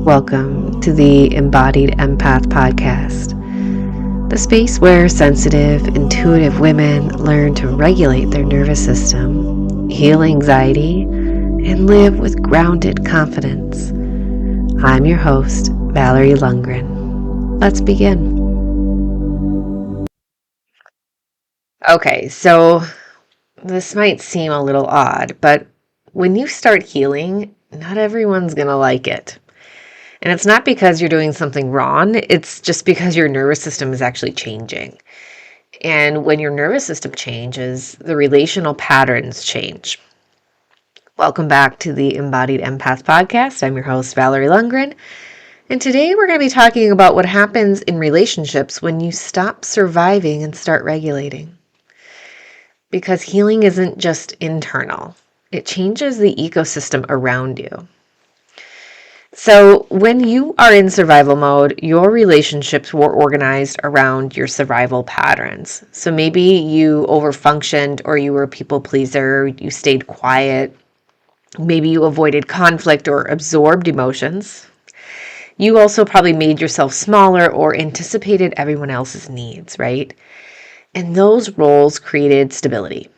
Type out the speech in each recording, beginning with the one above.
Welcome to the Embodied Empath Podcast, the space where sensitive, intuitive women learn to regulate their nervous system, heal anxiety, and live with grounded confidence. I'm your host, Valerie Lundgren. Let's begin. Okay, so this might seem a little odd, but when you start healing, not everyone's going to like it. And it's not because you're doing something wrong, it's just because your nervous system is actually changing. And when your nervous system changes, the relational patterns change. Welcome back to the Embodied Empath Podcast. I'm your host, Valerie Lundgren. And today we're going to be talking about what happens in relationships when you stop surviving and start regulating. Because healing isn't just internal, it changes the ecosystem around you. So when you are in survival mode, your relationships were organized around your survival patterns. So maybe you overfunctioned, or you were a people pleaser, you stayed quiet, maybe you avoided conflict or absorbed emotions. You also probably made yourself smaller or anticipated everyone else's needs, right? And those roles created stability,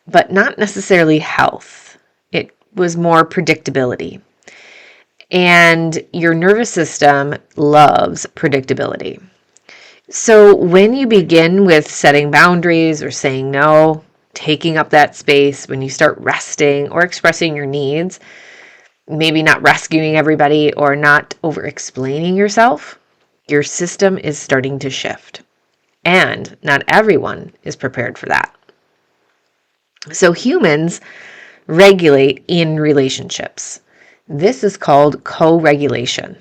but not necessarily health. It was more predictability. And your nervous system loves predictability. So when you begin with setting boundaries or saying no, taking up that space, when you start resting or expressing your needs, maybe not rescuing everybody or not over-explaining yourself, your system is starting to shift. And not everyone is prepared for that. So humans regulate in relationships. This is called co-regulation.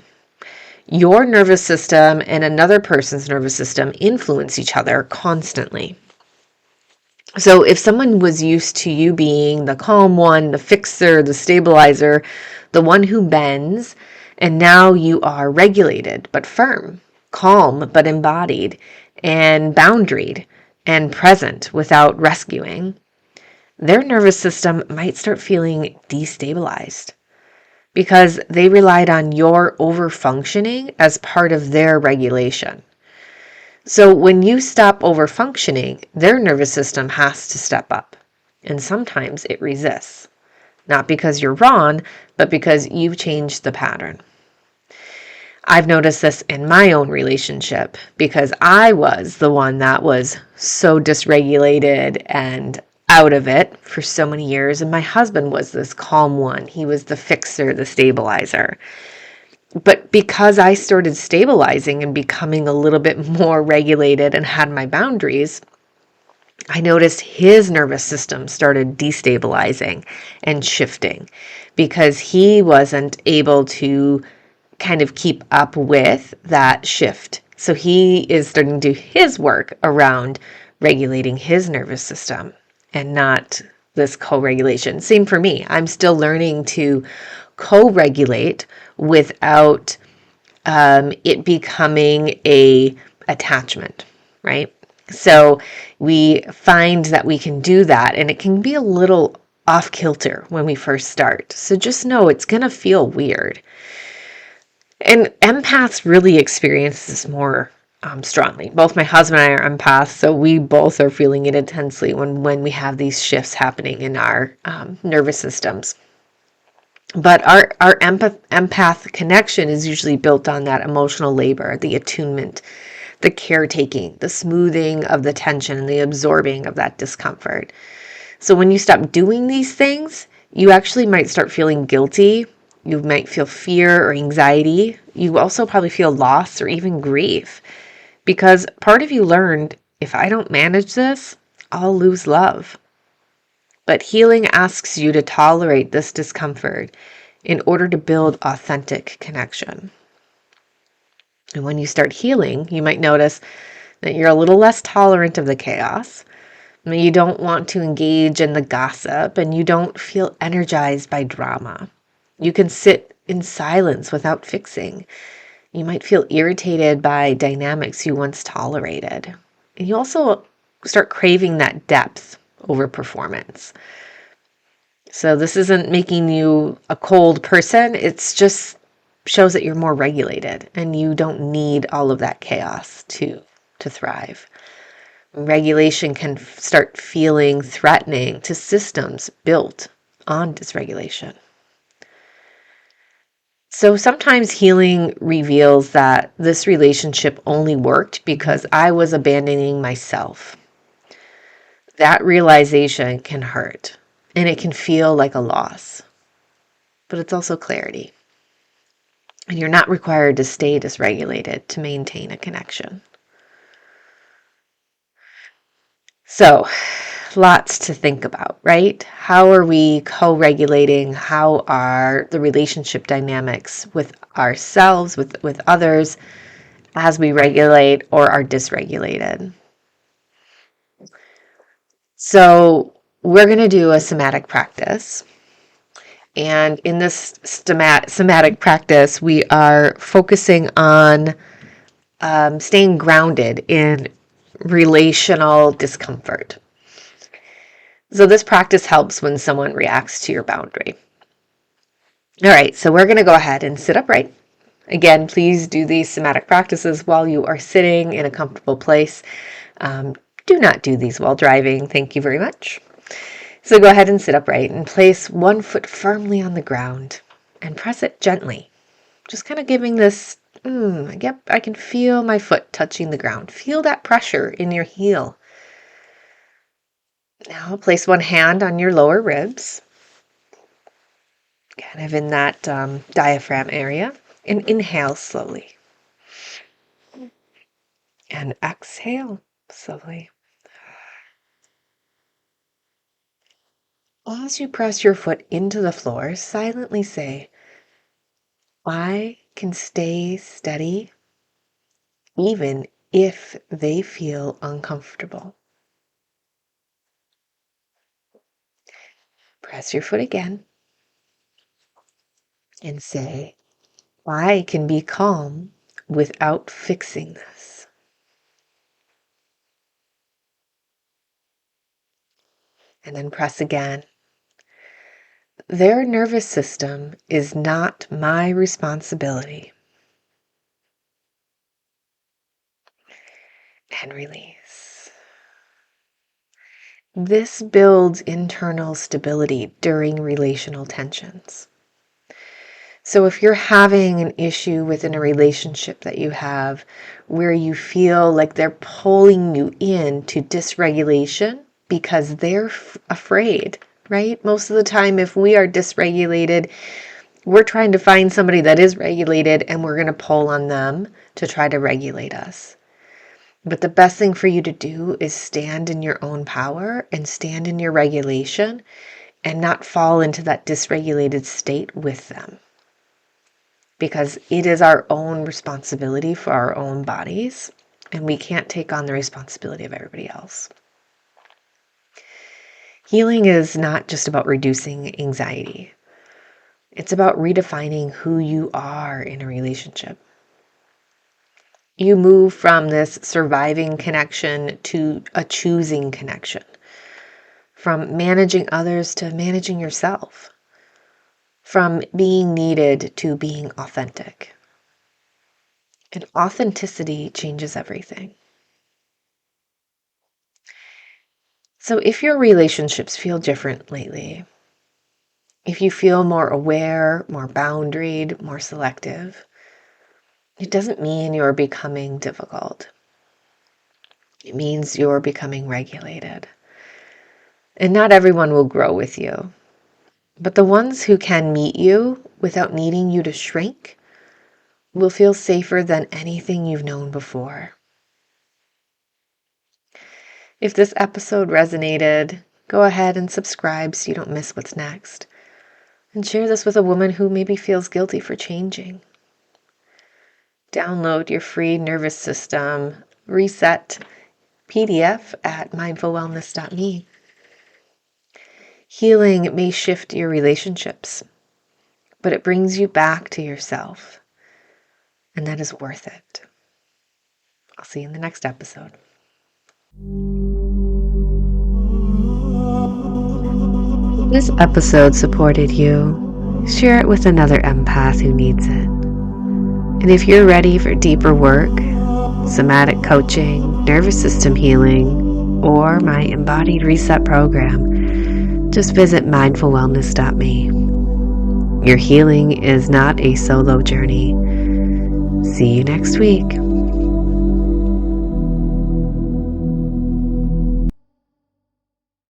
Your nervous system and another person's nervous system influence each other constantly. So if someone was used to you being the calm one, the fixer, the stabilizer, the one who bends, and now you are regulated but firm, calm but embodied, and boundaried and present without rescuing, their nervous system might start feeling destabilized, because they relied on your overfunctioning as part of their regulation. So when you stop overfunctioning, their nervous system has to step up. And sometimes it resists. Not because you're wrong, but because you've changed the pattern. I've noticed this in my own relationship because I was the one that was so dysregulated and out of it for so many years, and my husband was this calm one. He was the fixer, the stabilizer. But because I started stabilizing and becoming a little bit more regulated and had my boundaries, I noticed his nervous system started destabilizing and shifting because he wasn't able to kind of keep up with that shift. So he is starting to do his work around regulating his nervous system and not this co-regulation. Same for me. I'm still learning to co-regulate without it becoming a attachment, right? So we find that we can do that, and it can be a little off kilter when we first start. So just know it's going to feel weird. And empaths really experience this more strongly. Both my husband and I are empaths, so we both are feeling it intensely when we have these shifts happening in our nervous systems. But our empath connection is usually built on that emotional labor, the attunement, the caretaking, the smoothing of the tension, and the absorbing of that discomfort. So when you stop doing these things, you actually might start feeling guilty. You might feel fear or anxiety. You also probably feel loss or even grief, because part of you learned, if I don't manage this, I'll lose love. But healing asks you to tolerate this discomfort in order to build authentic connection. And when you start healing, you might notice that you're a little less tolerant of the chaos. You don't want to engage in the gossip, and you don't feel energized by drama. You can sit in silence without fixing. You might feel irritated by dynamics you once tolerated. And you also start craving that depth over performance. So this isn't making you a cold person. It's just shows that you're more regulated and you don't need all of that chaos to thrive. Regulation can start feeling threatening to systems built on dysregulation. So sometimes healing reveals that this relationship only worked because I was abandoning myself. That realization can hurt and it can feel like a loss, but it's also clarity. And you're not required to stay dysregulated to maintain a connection. So, lots to think about, right? How are we co-regulating? How are the relationship dynamics with ourselves, with others, as we regulate or are dysregulated? So, we're going to do a somatic practice. And in this somatic practice, we are focusing on staying grounded in relational discomfort. So this practice helps when someone reacts to your boundary. All right, so we're going to go ahead and sit upright. Again, please do these somatic practices while you are sitting in a comfortable place. Do not do these while driving. Thank you very much. So go ahead and sit upright and place one foot firmly on the ground and press it gently. Just kind of giving this, yep, I can feel my foot touching the ground. Feel that pressure in your heel. Now place one hand on your lower ribs, kind of in that diaphragm area, and inhale slowly. And exhale slowly. As you press your foot into the floor, silently say, I can stay steady even if they feel uncomfortable. Press your foot again and say, I can be calm without fixing this. And then press again. Their nervous system is not my responsibility. And release. This builds internal stability during relational tensions. So if you're having an issue within a relationship that you have where you feel like they're pulling you into dysregulation because they're afraid, right? Most of the time, if we are dysregulated, we're trying to find somebody that is regulated and we're going to pull on them to try to regulate us. But the best thing for you to do is stand in your own power and stand in your regulation and not fall into that dysregulated state with them. Because it is our own responsibility for our own bodies, and we can't take on the responsibility of everybody else. Healing is not just about reducing anxiety. It's about redefining who you are in a relationship. You move from this surviving connection to a choosing connection, from managing others to managing yourself, from being needed to being authentic. And authenticity changes everything. So if your relationships feel different lately, if you feel more aware, more boundaried, more selective, it doesn't mean you're becoming difficult. It means you're becoming regulated. And not everyone will grow with you. But the ones who can meet you without needing you to shrink will feel safer than anything you've known before. If this episode resonated, go ahead and subscribe so you don't miss what's next. And share this with a woman who maybe feels guilty for changing. Download your free nervous system reset PDF at mindfulwellness.me. Healing may shift your relationships, but it brings you back to yourself, and that is worth it. I'll see you in the next episode. This episode supported you. Share it with another empath who needs it. And if you're ready for deeper work, somatic coaching, nervous system healing, or my Embodied Reset program, just visit mindfulwellness.me. Your healing is not a solo journey. See you next week.